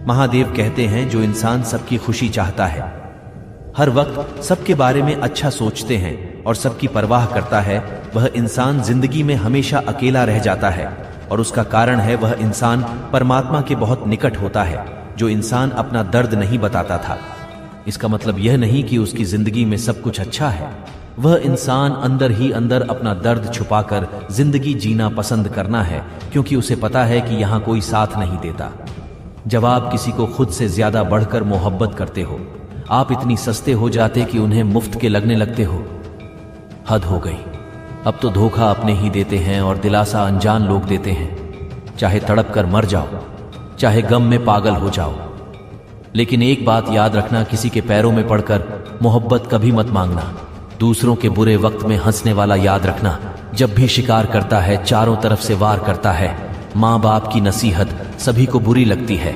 महादेव कहते हैं, जो इंसान सबकी खुशी चाहता है, हर वक्त सबके बारे में अच्छा सोचते हैं और सबकी परवाह करता है, वह इंसान जिंदगी में हमेशा अकेला रह जाता है। और उसका कारण है, वह इंसान परमात्मा के बहुत निकट होता है। जो इंसान अपना दर्द नहीं बताता था, इसका मतलब यह नहीं कि उसकी जिंदगी में सब कुछ अच्छा है। वह इंसान अंदर ही अंदर अपना दर्द छुपाकर जिंदगी जीना पसंद करना है, क्योंकि उसे पता है कि यहाँ कोई साथ नहीं देता। जब आप किसी को खुद से ज्यादा बढ़कर मोहब्बत करते हो, आप इतनी सस्ते हो जाते कि उन्हें मुफ्त के लगने लगते हो। हद हो गई। अब तो धोखा अपने ही देते हैं और दिलासा अनजान लोग देते हैं। चाहे तड़प कर मर जाओ, चाहे गम में पागल हो जाओ, लेकिन एक बात याद रखना, किसी के पैरों में पड़कर मोहब्बत कभी मत मांगना। दूसरों के बुरे वक्त में हंसने वाला याद रखना, जब भी शिकार करता है चारों तरफ से वार करता है। माँ बाप की नसीहत सभी को बुरी लगती है,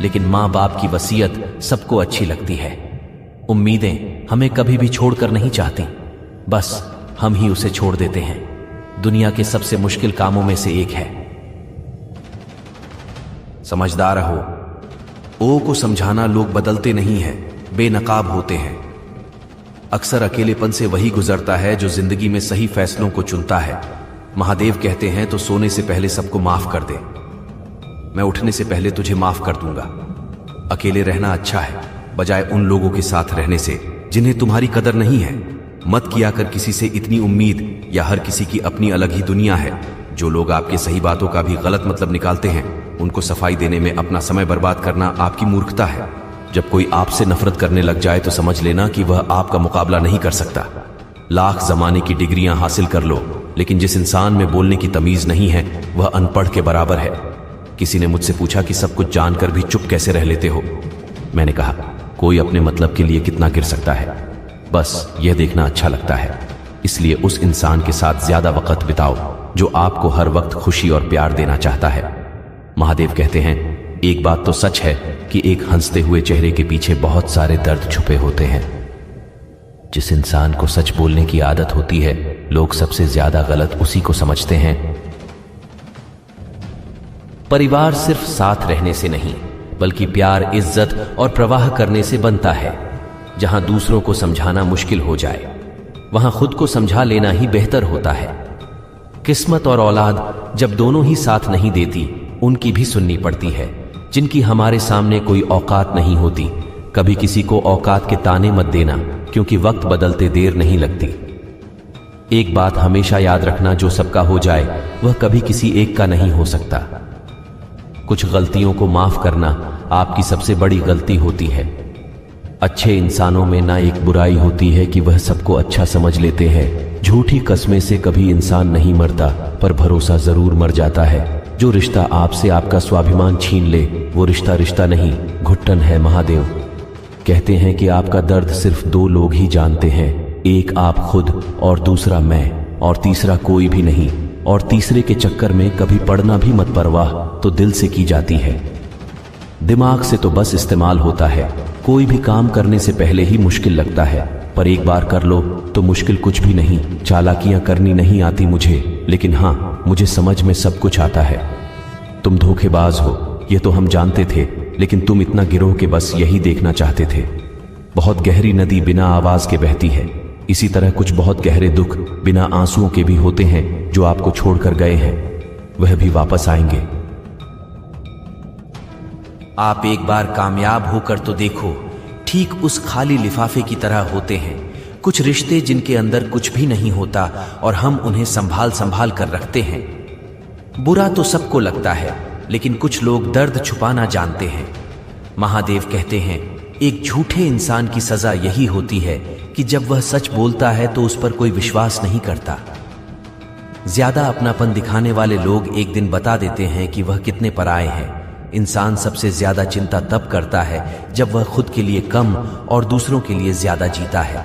लेकिन माँ बाप की वसीयत सबको अच्छी लगती है। उम्मीदें हमें कभी भी छोड़कर नहीं चाहती, बस हम ही उसे छोड़ देते हैं। दुनिया के सबसे मुश्किल कामों में से एक है। समझदार हो। ओ को समझाना, लोग बदलते नहीं हैं, बेनकाब होते हैं। अक्सर अकेलेपन से वही गुजरता है जो जिंदगी में सही फैसलों को चुनता है। महादेव कहते हैं, तो सोने से पहले सबको माफ कर दे। मैं उठने से पहले तुझे माफ कर दूंगा। अकेले रहना अच्छा है, बजाय उन लोगों के साथ रहने से जिन्हें तुम्हारी कदर नहीं है। मत किया कर किसी से इतनी उम्मीद, या हर किसी की अपनी अलग ही दुनिया है। जो लोग आपके सही बातों का भी गलत मतलब निकालते हैं, उनको सफाई देने में अपना समय बर्बाद करना आपकी मूर्खता है। जब कोई आपसे नफरत करने लग जाए तो समझ लेना कि वह आपका मुकाबला नहीं कर सकता। लाख जमाने की डिग्रियां हासिल कर लो, लेकिन जिस इंसान में बोलने की तमीज नहीं है, वह अनपढ़ के बराबर है। किसी ने मुझसे पूछा कि सब कुछ जानकर भी चुप कैसे रह लेते हो। मैंने कहा, कोई अपने मतलब के लिए कितना गिर सकता है, बस यह देखना अच्छा लगता है। इसलिए उस इंसान के साथ ज्यादा वक्त बिताओ जो आपको हर वक्त खुशी और प्यार देना चाहता है। महादेव कहते हैं, एक बात तो सच है कि एक हंसते हुए चेहरे के पीछे बहुत सारे दर्द छुपे होते हैं। जिस इंसान को सच बोलने की आदत होती है, लोग सबसे ज्यादा गलत उसी को समझते हैं। परिवार सिर्फ साथ रहने से नहीं, बल्कि प्यार, इज्जत और प्रवाह करने से बनता है। जहां दूसरों को समझाना मुश्किल हो जाए, वहां खुद को समझा लेना ही बेहतर होता है। किस्मत और औलाद जब दोनों ही साथ नहीं देती, उनकी भी सुननी पड़ती है। जिनकी हमारे सामने कोई औकात नहीं होती, कभी किसी को औकात के ताने मत देना, क्योंकि वक्त बदलते देर नहीं लगती। एक बात हमेशा याद रखना, जो सबका हो जाए वह कभी किसी एक का नहीं हो सकता। कुछ गलतियों को माफ करना आपकी सबसे बड़ी गलती होती है। अच्छे इंसानों में ना एक बुराई होती है कि वह सबको अच्छा समझ लेते हैं। झूठी कस्में से कभी इंसान नहीं मरता, पर भरोसा जरूर मर जाता है। जो रिश्ता आपसे आपका स्वाभिमान छीन ले, वो रिश्ता रिश्ता नहीं, घुट्टन है। महादेव कहते हैं कि आपका दर्द सिर्फ दो लोग ही जानते हैं, एक आप खुद और दूसरा मैं, और तीसरा कोई भी नहीं। और तीसरे के चक्कर में कभी पड़ना भी मत, परवाह तो दिल से की जाती है। दिमाग से तो बस इस्तेमाल होता है। कोई भी काम करने से पहले ही मुश्किल लगता है, पर एक बार कर लो तो मुश्किल कुछ भी नहीं। चालाकियां करनी नहीं आती मुझे, लेकिन हाँ, मुझे समझ में सब कुछ आता है। तुम धोखेबाज हो, ये तो हम जानते थे, लेकिन तुम इतना गिरो कि बस यही देखना चाहते थे। बहुत गहरी नदी बिना आवाज के बहती है, इसी तरह कुछ बहुत गहरे दुख बिना आंसुओं के भी होते हैं। जो आपको छोड़कर गए हैं, वह भी वापस आएंगे। आप एक बार कामयाब होकर तो देखो, ठीक उस खाली लिफाफे की तरह होते हैं कुछ रिश्ते जिनके अंदर कुछ भी नहीं होता, और हम उन्हें संभाल संभाल कर रखते हैं। बुरा तो सबको लगता है, लेकिन कुछ लोग दर्द छुपाना जानते हैं। महादेव कहते हैं, एक झूठे इंसान की सजा यही होती है कि जब वह सच बोलता है तो उस पर कोई विश्वास नहीं करता। ज्यादा अपनापन दिखाने वाले लोग एक दिन बता देते हैं कि वह कितने पराये हैं। इंसान सबसे ज्यादा चिंता तब करता है जब वह खुद के लिए कम और दूसरों के लिए ज्यादा जीता है।